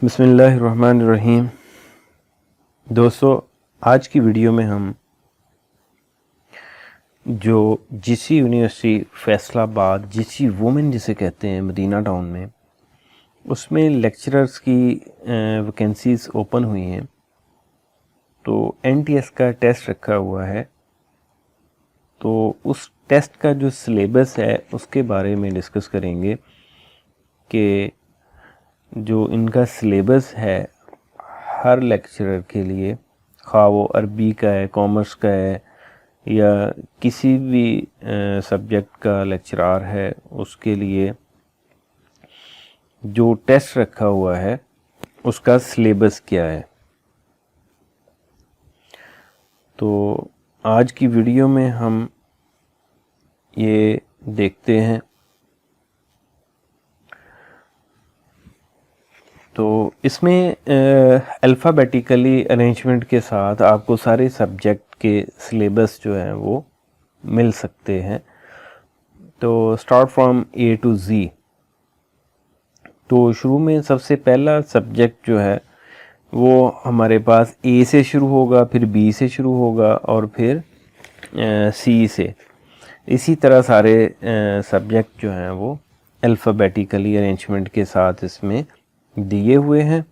बिस्मिल्लाहिर्रहमानिर्रहीम। दोस्तों, आज की वीडियो में हम जो GC university Faisalabad, GC women जिसे कहते हैं, मदीना टाउन में, उसमें लेक्चरर्स की वैकेंसीज़ ओपन हुई हैं। तो एनटीएस का टेस्ट रखा हुआ है। तो उस टेस्ट का जो सिलेबस है उसके बारे में डिस्कस करेंगे कि जो इनका सिलेबस है हर लेक्चरर के लिए, खा वो अरबी का है, कॉमर्स का है या किसी भी सब्जेक्ट का लेक्चरार है, उसके लिए जो टेस्ट रखा हुआ है उसका सिलेबस क्या है। तो आज की वीडियो में हम ये देखते हैं। तो इसमें अल्फ़ाबेटिकली अरेंजमेंट के साथ आपको सारे सब्जेक्ट के सिलेबस जो हैं वो मिल सकते हैं। तो स्टार्ट फ्रॉम ए टू ज़ी। तो शुरू में सबसे पहला सब्जेक्ट जो है वो हमारे पास ए से शुरू होगा, फिर बी से शुरू होगा और फिर सी से। इसी तरह सारे सब्जेक्ट जो हैं वो अल्फ़ाबेटिकली अरेंजमेंट के साथ इसमें दिए हुए हैं।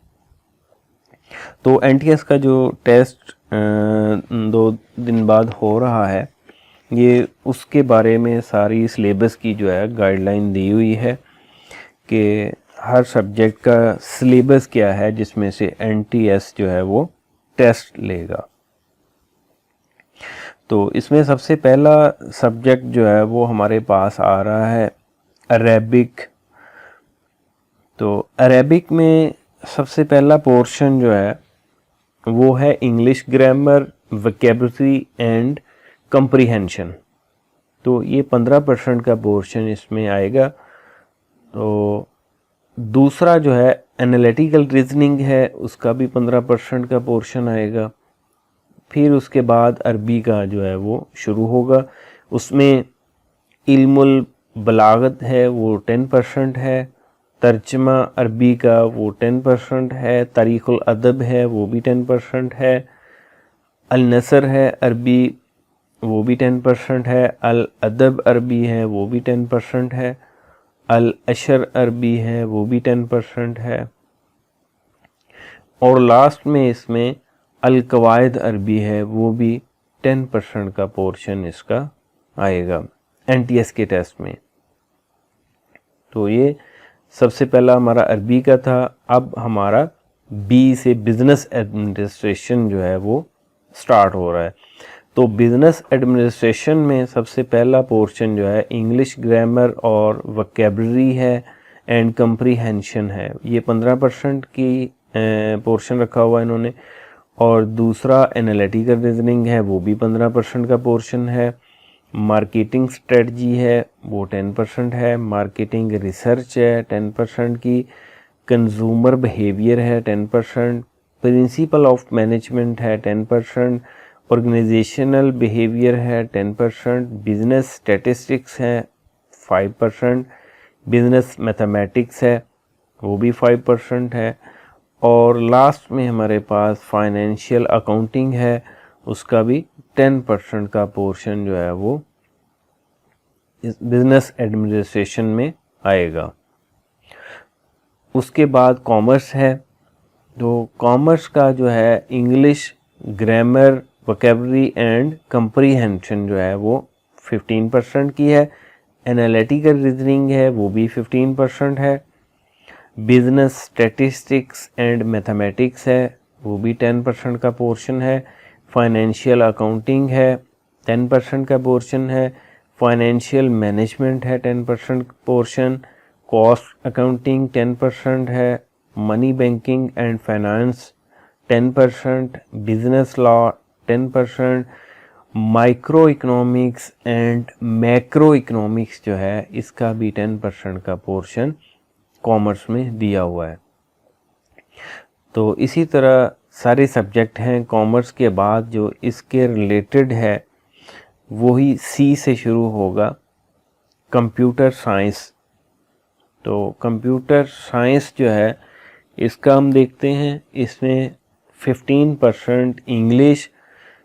तो एनटीएस का जो टेस्ट 2 दिन बाद हो रहा है, ये उसके बारे में सारी सिलेबस की जो है गाइडलाइन दी हुई है कि हर सब्जेक्ट का सिलेबस क्या है जिसमें से एनटीएस जो है वो टेस्ट लेगा। तो इसमें सबसे पहला सब्जेक्ट जो है वो हमारे पास आ रहा है अरेबिक। तो अरेबिक में सबसे पहला पोर्शन जो है वो है English grammar, vocabulary and comprehension. तो ये 15% का पोर्शन इसमें आएगा। तो दूसरा जो है एनालिटिकल रीजनिंग है, उसका भी 15% का पोर्शन आएगा। फिर उसके बाद अरबी का जो है वो शुरू होगा। उसमें इल्मुल बलागत है वो 10% है, तर्जमा अरबी का वो 10% है, तारीख़ुल अदब है वो भी 10% है, अल नसर है अरबी वो भी 10% है, अल अदब अरबी है वो भी 10% है, अल अशर अरबी है वो भी 10% है, और लास्ट में इसमें अल कवायद अरबी है वो भी 10% का पोर्शन इसका आएगा एनटीएस के टेस्ट में। तो ये सबसे पहला हमारा अरबी का था। अब हमारा बी से बिज़नेस एडमिनिस्ट्रेशन जो है वो स्टार्ट हो रहा है। तो बिज़नेस एडमिनिस्ट्रेशन में सबसे पहला पोर्शन जो है इंग्लिश ग्रामर और वोकैबुलरी है एंड कंप्रीहेंशन है। ये 15% की पोर्शन रखा हुआ है इन्होंने। और दूसरा एनालिटिकल रीजनिंग है वो भी 15% का पोर्शन है। मार्केटिंग स्ट्रेटजी है वो 10% है। मार्केटिंग रिसर्च है 10% की। कंज्यूमर बिहेवियर है 10%। प्रिंसिपल ऑफ मैनेजमेंट है 10%। ऑर्गेनाइजेशनल बिहेवियर है 10%। बिजनेस स्टैटिस्टिक्स है 5%। बिजनेस मैथमेटिक्स है वो भी 5% है। और लास्ट में हमारे पास फाइनेंशियल अकाउंटिंग है, उसका भी 10% का पोर्शन जो है वो इस बिजनेस एडमिनिस्ट्रेशन में आएगा। उसके बाद कॉमर्स है। तो कॉमर्स का जो है English grammar, vocabulary and comprehension जो है वो 15% की है। एनालिटिकल रीजनिंग है वो भी 15% है। बिजनेस स्टैटिस्टिक्स एंड मैथमेटिक्स है वो भी 10% का पोर्शन है। फाइनेंशियल अकाउंटिंग है 10% का पोर्शन है। फाइनेंशियल मैनेजमेंट है 10% पोर्शन। कॉस्ट अकाउंटिंग 10% है। Money banking and finance 10%। Business law 10%। Micro economics and macro economics जो है इसका भी 10% का पोर्शन कॉमर्स में दिया हुआ है। तो इसी तरह सारे सब्जेक्ट हैं। कॉमर्स के बाद जो इसके रिलेटेड है वही सी से शुरू होगा, कंप्यूटर साइंस। तो कंप्यूटर साइंस जो है इसका हम देखते हैं, इसमें 15%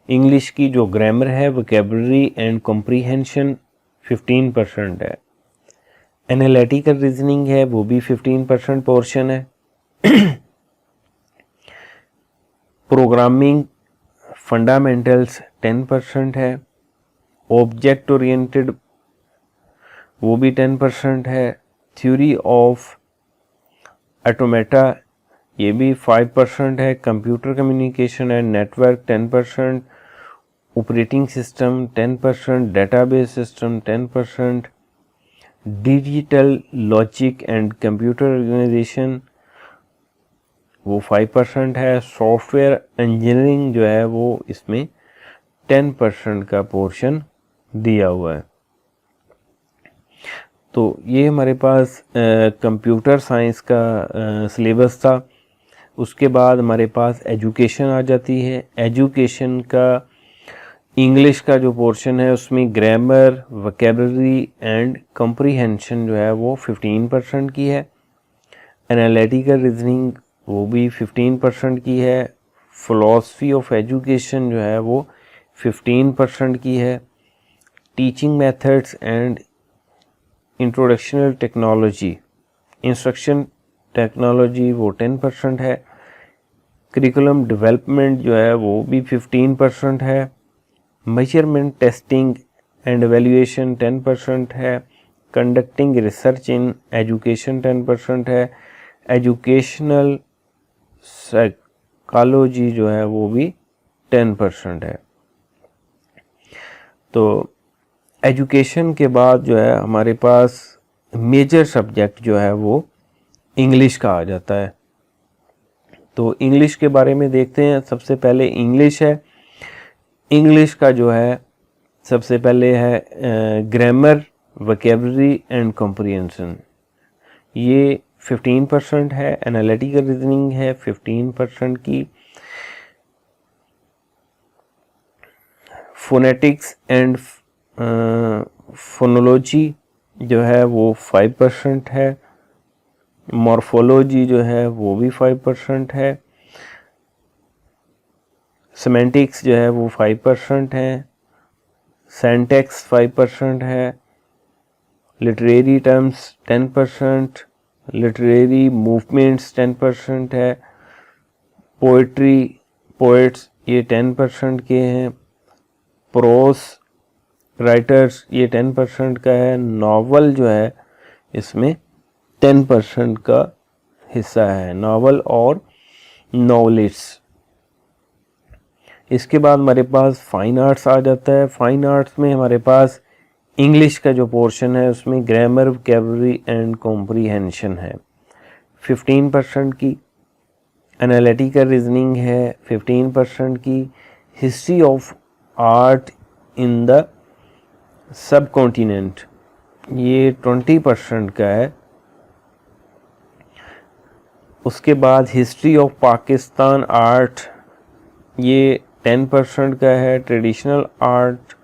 इंग्लिश की जो ग्रामर है, वोकैबुलरी एंड कॉम्प्रीहेंशन 15% है। एनालिटिकल रीजनिंग है वो भी 15% पोर्शन है। प्रोग्रामिंग फंडामेंटल्स 10% है। ऑब्जेक्ट ओरिएंटेड वो भी 10% है। थ्योरी ऑफ ऑटोमेटा ये भी 5% है। Computer communication and network 10%। Operating system 10%। Database system 10%। Digital logic and computer organisation वो 5% है। सॉफ्टवेयर इंजीनियरिंग जो है वो इसमें 10% का पोर्शन दिया हुआ है। तो ये हमारे पास कंप्यूटर साइंस का सिलेबस था। उसके बाद हमारे पास एजुकेशन आ जाती है। एजुकेशन का इंग्लिश का जो पोर्शन है उसमें ग्रामर, वोकैबुलरी एंड कॉम्प्रीहेंशन जो है वो 15% की है। एनालिटिकल रीजनिंग वो भी 15% की है। फिलॉसफी ऑफ एजुकेशन जो है वो 15% की है। Teaching methods and introductional technology, instruction technology वो 10% है। करिकुलम डेवलपमेंट जो है वो भी 15% है। मेजरमेंट टेस्टिंग एंड एवेल्यूएशन 10% है। कंडक्टिंग रिसर्च इन एजुकेशन 10% है। एजुकेशनल साइकोलॉजी जो है वो भी 10% है। तो एजुकेशन के बाद जो है हमारे पास मेजर सब्जेक्ट जो है वो इंग्लिश का आ जाता है। तो इंग्लिश के बारे में देखते हैं। सबसे पहले इंग्लिश है। इंग्लिश का जो है सबसे पहले है ग्रामर, वोकैबुलरी एंड कॉम्प्रीहेंशन, ये 15% है। एनालिटिकल रीजनिंग है 15% की। फोनेटिक्स एंड फोनोलॉजी जो है वो 5% है। मॉर्फोलॉजी जो है वो भी 5% है। सेमेंटिक्स जो है वो 5% है। सिंटैक्स 5% है। Literary terms 10%। लिटरेरी मूवमेंट्स 10% है। पोइट्री, पोइट्स ये 10% के हैं। प्रोस राइटर्स ये 10% का है। नावल जो है इसमें 10% का हिस्सा है, नावल और नॉवेलिस्ट। इसके बाद हमारे पास फाइन आर्ट्स आ जाता है। फाइन आर्ट्स में हमारे पास इंग्लिश का जो पोर्शन है उसमें ग्रामर, वोकैबुलरी एंड कॉम्प्रीहेंशन है 15% की। एनालिटिकल रीजनिंग है 15% की। History of art in the sub continent ये 20% का है। उसके बाद हिस्ट्री ऑफ पाकिस्तान आर्ट ये 10% का है। Traditional art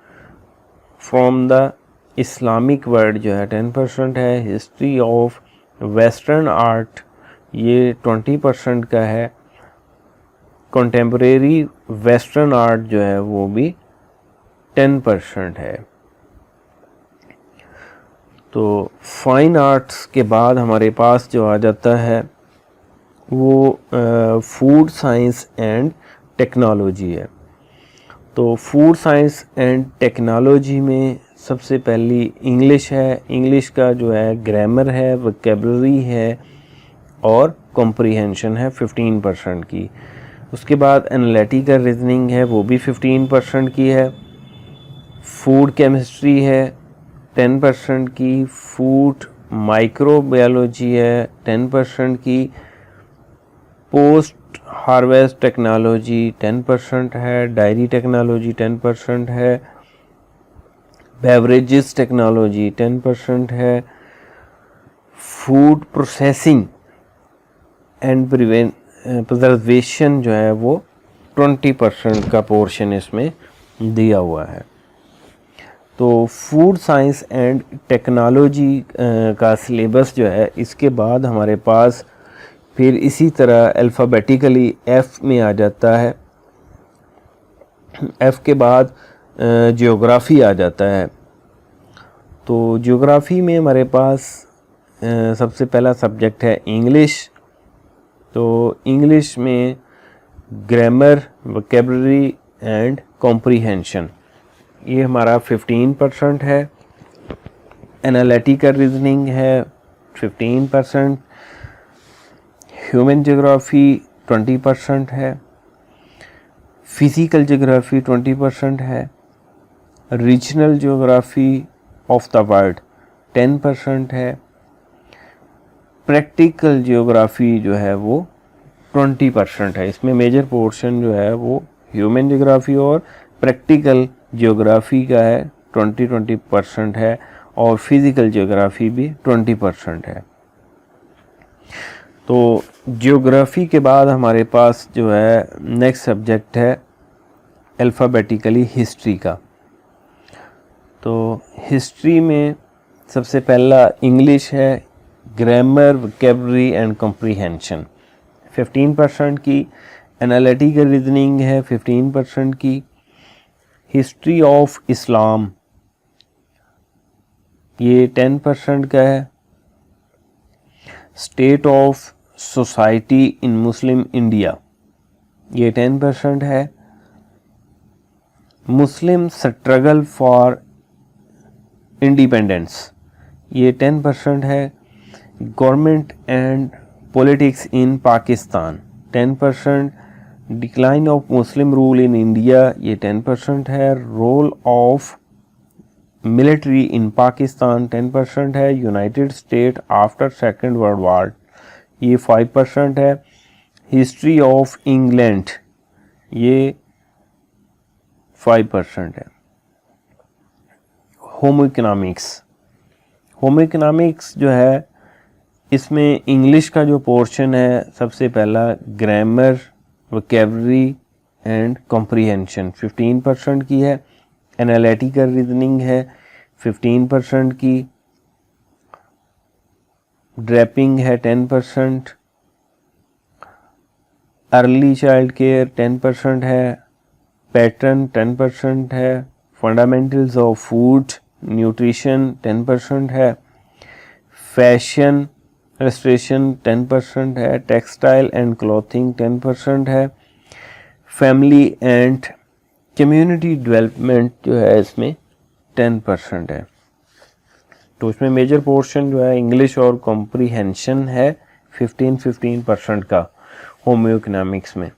from the Islamic world जो है 10% है। हिस्ट्री ऑफ वेस्टर्न आर्ट ये 20% का है। कंटेम्परेरी वेस्टर्न आर्ट जो है वो भी 10% है। तो फाइन आर्ट्स के बाद हमारे पास जो आ जाता है वो फूड साइंस एंड टेक्नोलॉजी है। तो फूड साइंस एंड टेक्नोलॉजी में सबसे पहली इंग्लिश है। इंग्लिश का जो है ग्रामर है, वोकैबुलरी है और कॉम्प्रीहेंशन है 15% की। उसके बाद एनालिटिकल रीजनिंग है वो भी 15% की है। फूड केमिस्ट्री है 10% की। फूड माइक्रोबायोलॉजी है 10% की। पोस्ट हार्वेस्ट टेक्नोलॉजी 10% है। डायरी टेक्नोलॉजी 10% है। बेवरेजेस टेक्नोलॉजी 10% है। फूड प्रोसेसिंग एंड प्रिजर्वेशन जो है वो 20% का पोर्शन इसमें दिया हुआ है। तो फूड साइंस एंड टेक्नोलॉजी का सिलेबस जो है इसके बाद हमारे पास फिर इसी तरह अल्फ़ाबेटिकली एफ़ में आ जाता है, एफ़ के बाद जियोग्राफ़ी आ जाता है। तो जियोग्राफ़ी में हमारे पास सबसे पहला सब्जेक्ट है इंग्लिश। तो इंग्लिश में ग्रामर, वोकैबुलरी एंड कॉम्प्रीहेंशन, ये हमारा 15% है। एनालिटिकल रीजनिंग है 15%, ह्यूमन ज्योग्राफी 20% है, फिज़िकल ज्योग्राफी 20% है, regional geography of the world 10% है, प्रैक्टिकल ज्योग्राफी जो है वो 20% है। इसमें मेजर पोर्शन जो है वो ह्यूमन ज्योग्राफी और प्रैक्टिकल ज्योग्राफी का है, 20% है, और फिज़िकल ज्योग्राफी भी 20% है। तो ज्योग्राफी के बाद हमारे पास जो है नेक्स्ट सब्जेक्ट है अल्फ़ाबेटिकली हिस्ट्री का। तो हिस्ट्री में सबसे पहला इंग्लिश है, ग्रामर, वोकैबुलरी एंड कॉम्प्रीहेंशन 15% की, एनालिटिकल रीजनिंग है 15% की, हिस्ट्री ऑफ इस्लाम ये 10% का है, state of society in Muslim India ये 10% है, मुस्लिम स्ट्रगल फॉर इंडिपेंडेंस ये 10% है, government and politics in Pakistan 10%, decline of Muslim rule in India ये 10% है, role of military in Pakistan 10% है, United State after second world war ये 5% है, हिस्ट्री ऑफ इंग्लैंड ये 5% है। होमो इकोनॉमिक्स, होमो इकोनॉमिक्स जो है इसमें इंग्लिश का जो पोर्शन है सबसे पहला ग्रामर, वोकैबुलरी एंड कॉम्प्रीहेंशन 15% की है, एनालिटिकल रीजनिंग है 15% की, ड्रैपिंग है 10%, अर्ली चाइल्ड केयर 10% है, पैटर्न 10% है, फंडामेंटल्स ऑफ फूड न्यूट्रिशन 10% है, फैशन रेस्ट्रेशन 10% है, टेक्सटाइल एंड क्लॉथिंग 10% है, फैमिली एंड कम्युनिटी डेवलपमेंट जो है इसमें 10% है। तो इसमें मेजर पोर्शन जो है इंग्लिश और कॉम्प्रीहेंशन है 15% का होमो इकोनॉमिक्स में।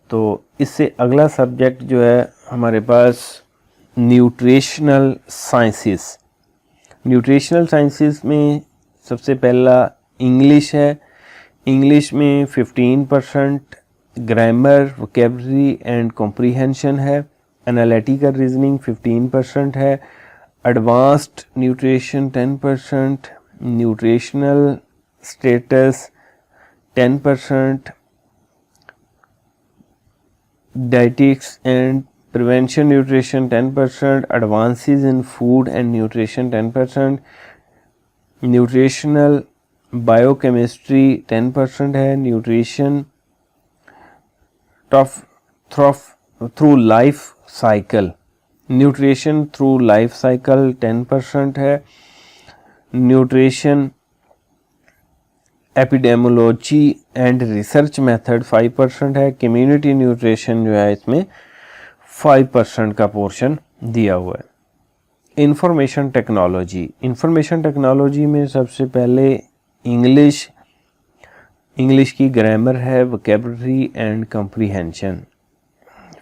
तो इससे अगला सब्जेक्ट जो है हमारे पास न्यूट्रिशनल साइंसेस। न्यूट्रिशनल साइंसेस में सबसे पहला इंग्लिश है, इंग्लिश में 15%, ग्रामर, वोकैबुलरी एंड कॉम्प्रीहेंशन है, एनालिटिकल रीजनिंग 15% है, advanced nutrition 10%, nutritional status 10%, dietetics and prevention nutrition 10%, advances in food and nutrition 10%, nutritional biochemistry 10% है, nutrition through life cycle, nutrition through life cycle 10% है, nutrition epidemiology and research method 5% है, community nutrition जो है इसमें 5% का portion दिया हुआ है। इंफॉर्मेशन टेक्नोलॉजी, इंफॉर्मेशन टेक्नोलॉजी में सबसे पहले इंग्लिश, इंग्लिश की ग्रामर है, vocabulary and comprehension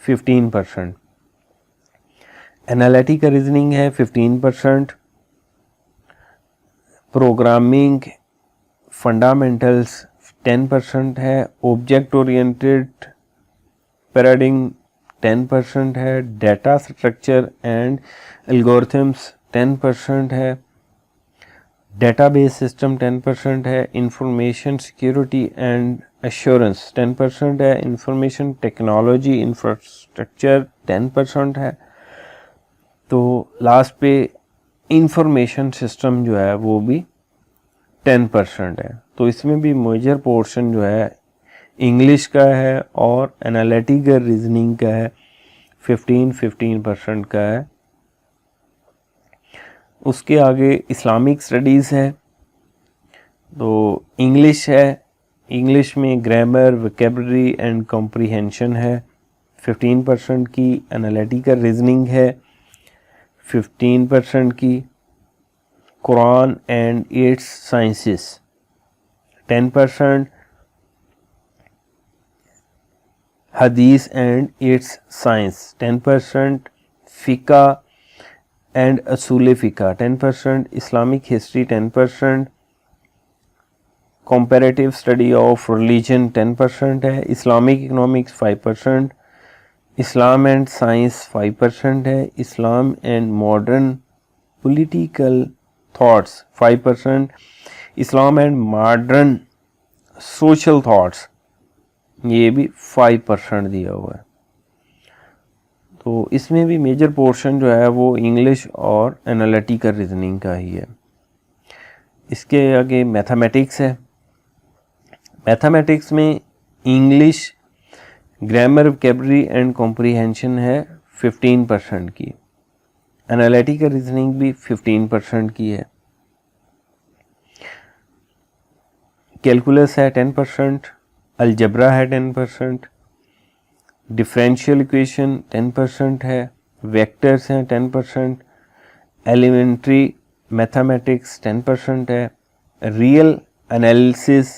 15%, analytical reasoning है 15%, प्रोग्रामिंग फंडामेंटल्स 10% है, ऑब्जेक्ट ओरिएंटेड पैराडिग्म 10% है, डाटा स्ट्रक्चर एंड एल्गोरिथम्स 10% है, डेटाबेस सिस्टम 10% है, इंफॉर्मेशन सिक्योरिटी एंड एश्योरेंस 10% है, इंफॉर्मेशन टेक्नोलॉजी इंफ्रास्ट्रक्चर 10% है। तो लास्ट पे इंफॉर्मेशन सिस्टम जो है वो भी 10% है। तो इसमें भी मेजर पोर्शन जो है इंग्लिश का है और एनालिटिकल रीजनिंग का है, 15% का है। उसके आगे इस्लामिक स्टडीज़ है, तो इंग्लिश है, इंग्लिश में ग्रामर, वोकैबुलरी एंड कॉम्प्रिहेंशन है 15% की, एनालिटिकल रीजनिंग है 15% की, कुरान एंड इट्स साइंसेस 10%, हदीस एंड इट्स साइंस 10%, फ़िक़ा एंड असूल फ़िक़ा 10%, Islamic history 10%, comparative study of religion 10% है, Islamic economics 5%, Islam and science 5% है, इस्लाम and modern political thoughts 5%, Islam and modern social thoughts ये भी 5% दिया हुआ है। तो इसमें भी मेजर पोर्शन जो है वो इंग्लिश और एनालिटिकल रीजनिंग का ही है। इसके आगे मैथमेटिक्स है। मैथमेटिक्स में English, grammar, vocabulary and comprehension है 15% की, एनालिटिकल रीजनिंग भी 15% की है, कैलकुलस है 10%, अलजबरा है 10%, डिफरेंशियल इक्वेशन 10% है, वेक्टर्स हैं 10%, एलिमेंट्री मैथमेटिक्स 10% है, रियल एनालिसिस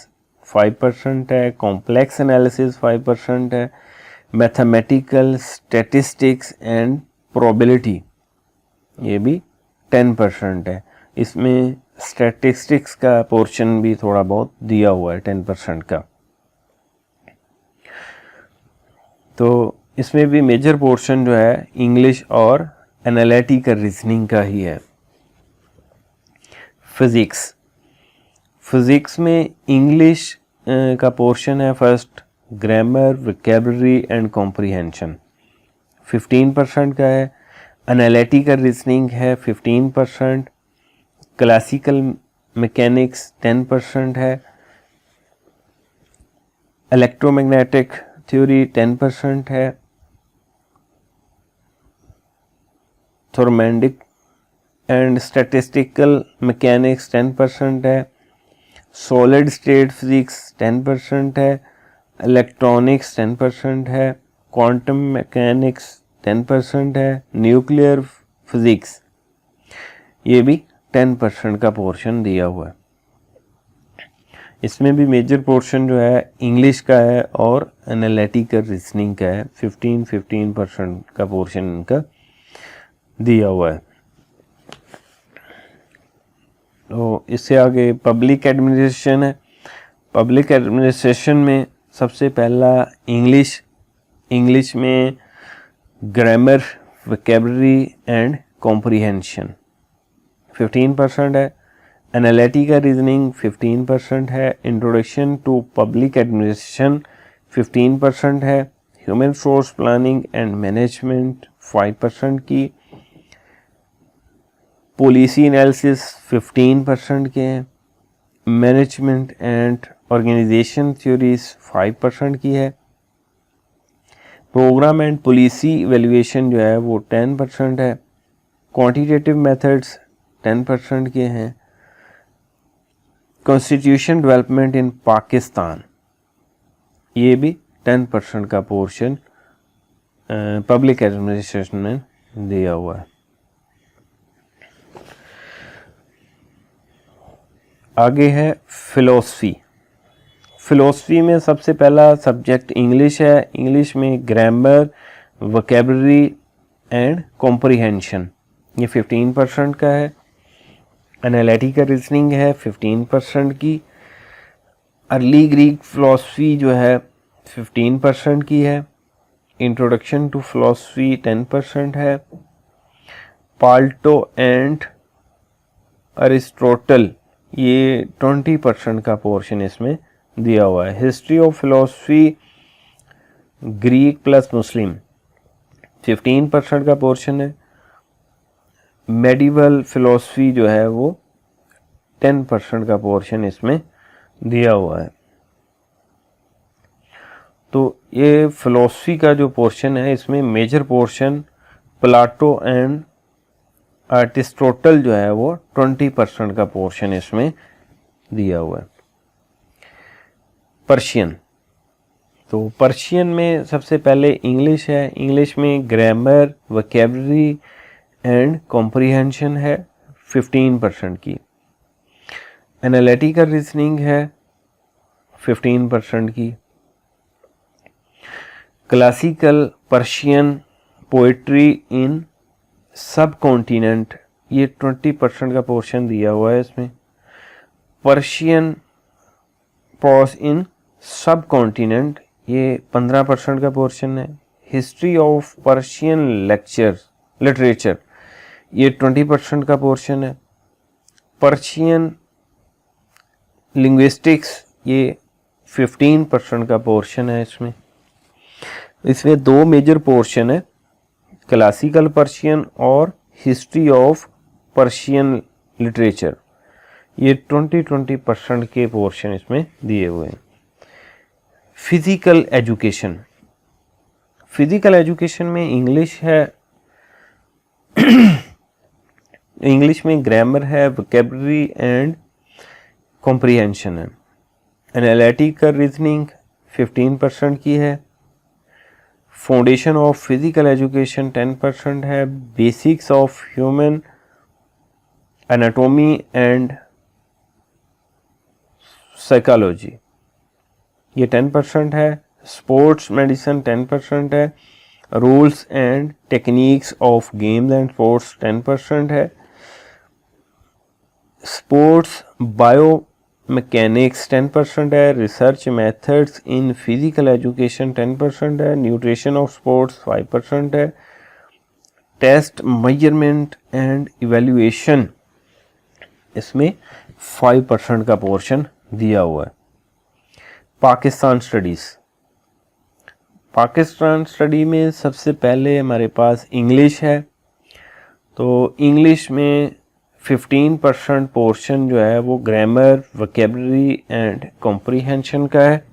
5% है, कॉम्प्लेक्स एनालिसिस 5% है, मैथमेटिकल स्टैटिस्टिक्स एंड प्रोबेबिलिटी ये भी 10% है। इसमें स्टैटिस्टिक्स का पोर्शन भी थोड़ा बहुत दिया हुआ है 10% का। तो इसमें भी मेजर पोर्शन जो है इंग्लिश और एनालिटिकल रीजनिंग का ही है। फिज़िक्स, फिज़िक्स में इंग्लिश का पोर्शन है first, grammar, vocabulary and comprehension 15% का है, एनालिटिकल रीजनिंग है 15%, क्लासिकल मैकेनिक्स 10% है, इलेक्ट्रोमैग्नेटिक थ्योरी 10% है, थर्मोडायनेमिक एंड स्टैटिस्टिकल मैकेनिक्स 10% है, सॉलिड स्टेट फिजिक्स 10% है, इलेक्ट्रॉनिक्स 10% है, क्वांटम मैकेनिक्स 10% है, न्यूक्लियर फिजिक्स ये भी 10% का पोर्शन दिया हुआ है। इसमें भी मेजर पोर्शन जो है इंग्लिश का है और एनालिटिकल रीजनिंग का है, 15% का पोर्शन इनका दिया हुआ है। तो इससे आगे पब्लिक एडमिनिस्ट्रेशन है। पब्लिक एडमिनिस्ट्रेशन में सबसे पहला इंग्लिश, इंग्लिश में ग्रामर, वोकैबुलरी एंड कॉम्प्रिहेंशन 15% है, एनालिटिकल रीजनिंग 15% है, इंट्रोडक्शन टू पब्लिक एडमिनिस्ट्रेशन 15% है, human resource planning and management 5% की, पॉलिसी एनालिसिस 15% के हैं, मैनेजमेंट एंड ऑर्गेनाइजेशन थ्योरीज 5% की है, प्रोग्राम एंड पॉलिसी इवैल्यूएशन जो है वो 10% है, क्वांटिटेटिव मेथड्स 10% के हैं, कॉन्स्टिट्यूशन डेवलपमेंट इन पाकिस्तान ये भी 10% का पोर्शन पब्लिक एडमिनिस्ट्रेशन में दिया हुआ है। आगे है फिलोसफी। फिलोसफी में सबसे पहला सब्जेक्ट इंग्लिश है। इंग्लिश में ग्रामर, वोकैबुलरी एंड कॉम्प्रिहेंशन ये 15% का है, एनालिटिकल रीजनिंग है 15% की, अर्ली ग्रीक फिलोसफी जो है 15% की है, इंट्रोडक्शन टू फिलोसफी 10% है, प्लेटो एंड अरिस्टोटल ये 20% का पोर्शन इसमें दिया हुआ है। History of philosophy Greek plus Muslim 15% का पोर्शन है, मेडिवल फिलोसफी जो है वो 10% का पोर्शन इसमें दिया हुआ है। तो ये फिलॉसफी का जो पोर्शन है इसमें major portion Plato and Aristotle जो है वो 20% का पोर्शन इसमें दिया हुआ है। पर्शियन, तो पर्शियन में सबसे पहले इंग्लिश है। इंग्लिश में ग्रामर, वोकैबुलरी एंड कॉम्प्रिहेंशन है 15% की। एनालिटिकल रीजनिंग है 15% की। क्लासिकल पर्शियन पोइट्री इन सब कॉन्टिनेंट, ये 20% का पोर्शन दिया हुआ है इसमें। पर्शियन प्रोज इन सब कॉन्टिनेंट, ये 15% का पोर्शन है। हिस्ट्री ऑफ पर्शियन लिटरेचर, ये 20% का पोर्शन है। पर्शियन लिंग्विस्टिक्स, ये 15% का पोर्शन है इसमें। इसमें दो मेजर पोर्शन है, क्लासिकल पर्शियन और हिस्ट्री ऑफ पर्शियन लिटरेचर, ये 20% के पोर्शन इसमें दिए हुए हैं। फिजिकल एजुकेशन, फिजिकल एजुकेशन में इंग्लिश है इंग्लिश में ग्रामर है, वोकैबुलरी एंड कॉम्प्रिहेंशन है। एनालिटिकल रीजनिंग 15% की है। फाउंडेशन ऑफ फिजिकल एजुकेशन 10% है। Basics of human anatomy and psychology, ये 10% है। स्पोर्ट्स मेडिसिन 10% है। Rules and techniques of games and sports 10% है। स्पोर्ट्स बायो मैकेनिक्स 10% है। Research methods in physical education 10% है। न्यूट्रिशन ऑफ स्पोर्ट्स 5% है। टेस्ट मेजरमेंट एंड इवैल्यूएशन, इसमें 5% का पोर्शन दिया हुआ है। पाकिस्तान स्टडीज, पाकिस्तान स्टडी में सबसे पहले हमारे पास इंग्लिश है। तो इंग्लिश में 15% पोर्शन जो है वो ग्रामर, वोकैबुलरी एंड कॉम्प्रिहेंशन का है।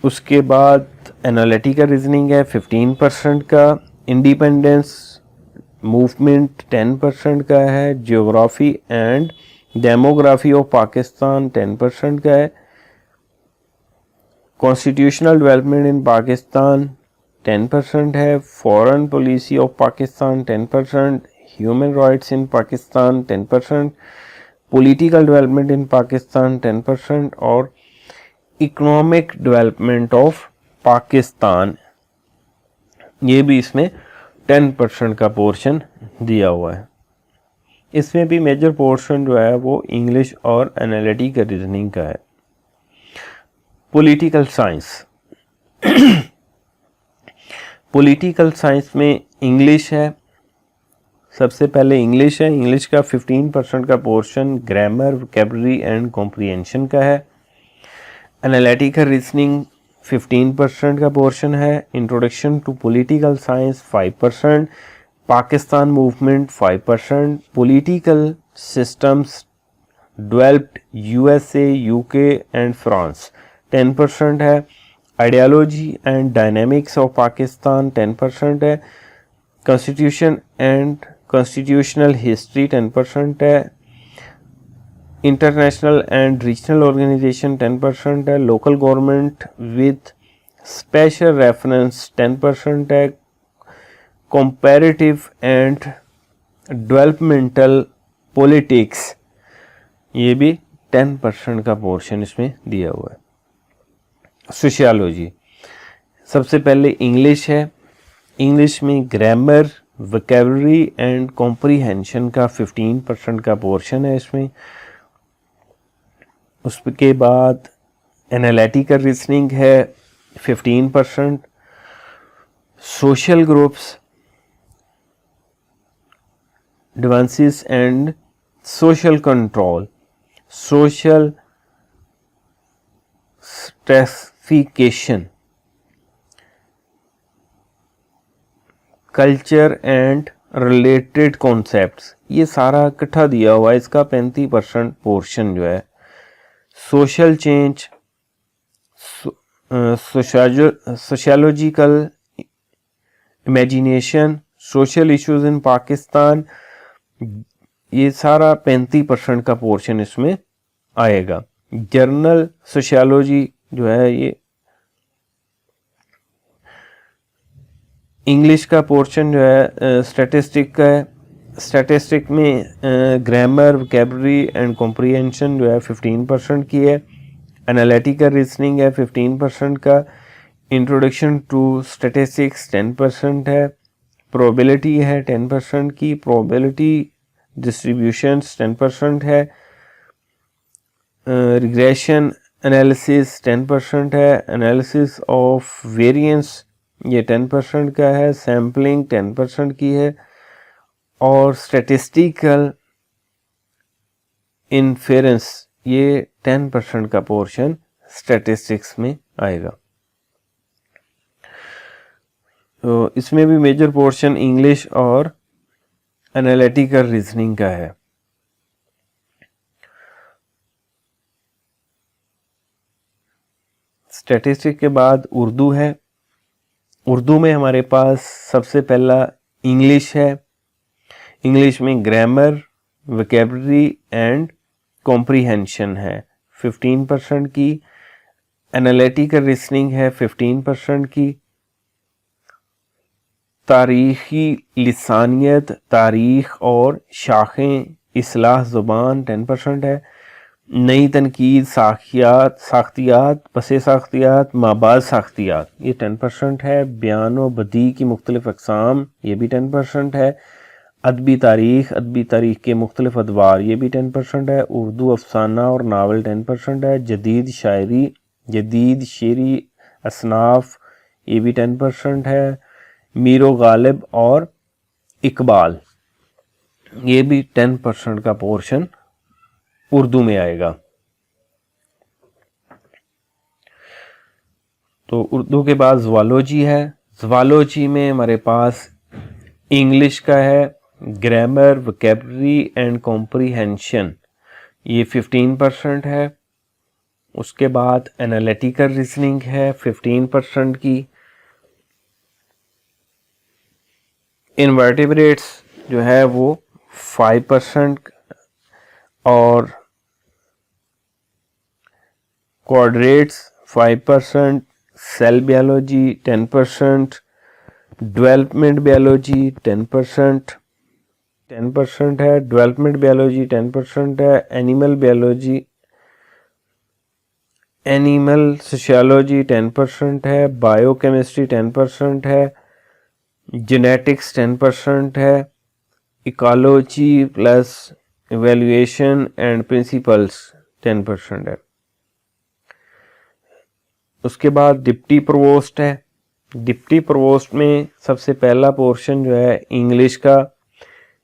उसके बाद एनालिटिकल रीजनिंग है 15% का। इंडिपेंडेंस मूवमेंट 10% का है। Geography and demography of Pakistan 10% का है। कॉन्स्टिट्यूशनल डेवलपमेंट इन पाकिस्तान 10% है। Foreign policy of Pakistan 10%। Human rights in Pakistan 10%। Political development in Pakistan 10% और इकोनॉमिक डेवलपमेंट ऑफ पाकिस्तान, ये भी इसमें 10% का पोर्शन दिया हुआ है। इसमें भी मेजर पोर्शन जो है वो इंग्लिश और एनालिटिकल रीजनिंग का है। पॉलिटिकल साइंस, पॉलिटिकल साइंस में इंग्लिश है, सबसे पहले इंग्लिश है। इंग्लिश का 15% का portion grammar, vocabulary and comprehension का है। एनालिटिकल रीजनिंग 15% का पोर्शन है। Introduction to political science 5%। Pakistan movement 5%। Political systems developed USA, UK and France 10% है। Ideology and dynamics of Pakistan 10% है। कॉन्स्टिट्यूशन एंड कॉन्स्टिट्यूशनल हिस्ट्री 10% है। इंटरनेशनल एंड रीजनल ऑर्गेनाइजेशन 10% है। Local government with special reference 10% है। Comparative and developmental politics, ये भी 10% का portion इसमें दिया हुआ है। सोशियोलॉजी, सबसे पहले इंग्लिश है। इंग्लिश में ग्रामर, वोकैबुलरी एंड कॉम्प्रिहेंशन का 15% का पोर्शन है इसमें। उसके बाद एनालिटिकल रीजनिंग है 15%। Social groups, deviances and social control, social stratification, culture and related concepts, ये सारा इकट्ठा दिया हुआ है। इसका 35% पोर्शन जो है social change, sociological imagination, social issues in Pakistan, ये सारा 35% का पोर्शन इसमें आएगा। जर्नल सोशियोलॉजी जो है ये इंग्लिश का पोर्शन जो है स्टैटिस्टिक का है। स्टैटिस्टिक में ग्रामर, वोकैबुलरी एंड कॉम्प्रिहेंशन जो है 15% की है। एनालिटिकल रीजनिंग है 15% का। इंट्रोडक्शन टू स्टैटिस्टिक्स 10% है। प्रोबेबिलिटी है 10% की। प्रोबेबिलिटी डिस्ट्रीब्यूशंस 10% है। रिग्रेशन एनालिसिस 10% है। एनालिसिस ऑफ वेरिएंस ये 10% का है। सैम्पलिंग 10% की है। और स्टैटिस्टिकल इन्फेरेंस ये 10% का पोर्शन स्टैटिस्टिक्स में आएगा। तो इसमें भी मेजर पोर्शन इंग्लिश और एनालिटिकल रीजनिंग का है। स्टैटिस्टिक के बाद उर्दू है। उर्दू में हमारे पास सबसे पहला इंग्लिश है। इंग्लिश में ग्रामर, वोकैबुलरी एंड कॉम्प्रिहेंशन है 15% की। एनालिटिकल रीजनिंग है 15% की। तारीखी लिसानियत, तारीख और शाखें, इस्लाह ज़ुबान 10% है। नई तनकीद, साख्तियात, पसे साख्तियात, माबाद साख्तियात ये 10% है। बयान व बदी की मुख्तलिफ अक़साम ये भी 10% है। अदबी तारीख के मुख्तलिफ अदवार ये भी 10% है। उर्दू अफसाना और नावल 10% है। जदीद शेरी असनाफ ये भी 10% है। मीरो गालिब और इकबाल ये भी 10% का पोर्शन उर्दू में आएगा। तो उर्दू के बाद ज़ुवालॉजी है। ज़ुवालॉजी में हमारे पास इंग्लिश का है। ग्रामर, वोकैबुलरी एंड कॉम्प्रिहेंशन ये 15% है। उसके बाद एनालिटिकल रीजनिंग है 15% की। इनवर्टिब्रेट्स जो है वो 5% और क्वाड्रेट्स 5%, सेल बायोलॉजी 10%, डेवलपमेंट बायोलॉजी 10% है। डेवलपमेंट बायोलॉजी 10% है। एनिमल बायोलॉजी, एनिमल सोशियोलॉजी 10% है। बायोकेमिस्ट्री 10% है। जेनेटिक्स 10% है। Ecology plus evaluation and principles 10% है। उसके बाद डिप्टी प्रोवोस्ट है। डिप्टी प्रोवोस्ट में सबसे पहला पोर्शन जो है इंग्लिश का।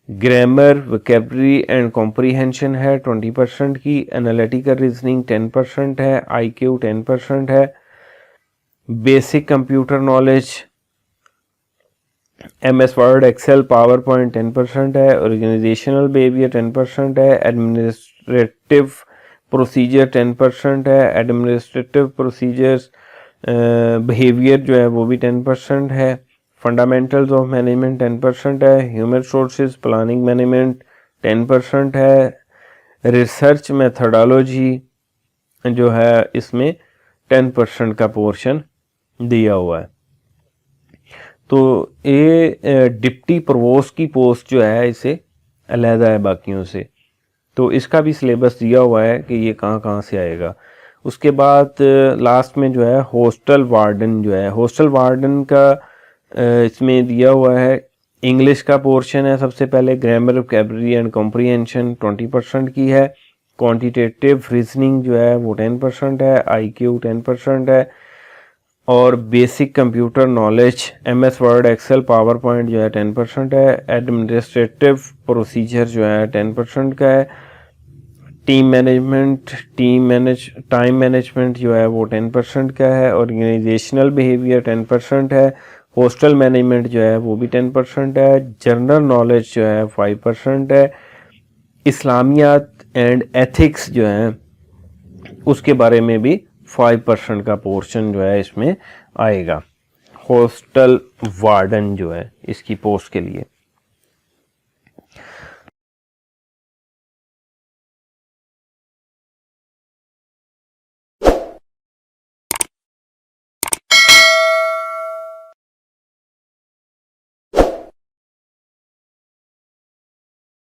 ग्रामर, वोकैबुलरी एंड कॉम्प्रिहेंशन है 20% की। एनालिटिकल रीजनिंग 10% है। IQ 10% है। Basic computer knowledge, MS word, Excel, PowerPoint 10% है। ऑर्गेनाइजेशनल बिहेवियर 10% है। एडमिनिस्ट्रेटिव प्रोसीजर 10% है। एडमिनिस्ट्रेटिव प्रोसीजर्स बिहेवियर जो है वो भी 10% है। फंडामेंटल्स ऑफ मैनेजमेंट 10% है। ह्यूमन रिसोर्सेज प्लानिंग मैनेजमेंट 10% है। रिसर्च मेथडोलॉजी जो है इसमें 10% का पोर्शन दिया हुआ है। तो ये डिप्टी प्रोवोस्ट की पोस्ट जो है इसे अलहदा है बाकियों से। तो इसका भी सिलेबस दिया हुआ है कि ये कहाँ कहाँ से आएगा। उसके बाद लास्ट में जो है हॉस्टल वार्डन जो है, हॉस्टल वार्डन का इसमें दिया हुआ है। इंग्लिश का पोर्शन है सबसे पहले। ग्रामर, वोकैबुलरी एंड कॉम्प्रिहेंशन 20% की है। क्वांटिटेटिव रीजनिंग जो है वो 10% है। IQ 10% है। और basic computer knowledge, MS word, Excel, PowerPoint जो है 10% है। एडमिनिस्ट्रेटिव प्रोसीजर जो है 10% का है। टाइम मैनेजमेंट जो है वो 10% का है। ऑर्गेनाइजेशनल बिहेवियर 10% है। हॉस्टल मैनेजमेंट जो है वो भी 10% है, जनरल नॉलेज जो है 5% है, इस्लामियात एंड एथिक्स जो है उसके बारे में भी 5% का पोर्शन जो है इसमें आएगा। हॉस्टल वार्डन जो है इसकी पोस्ट के लिए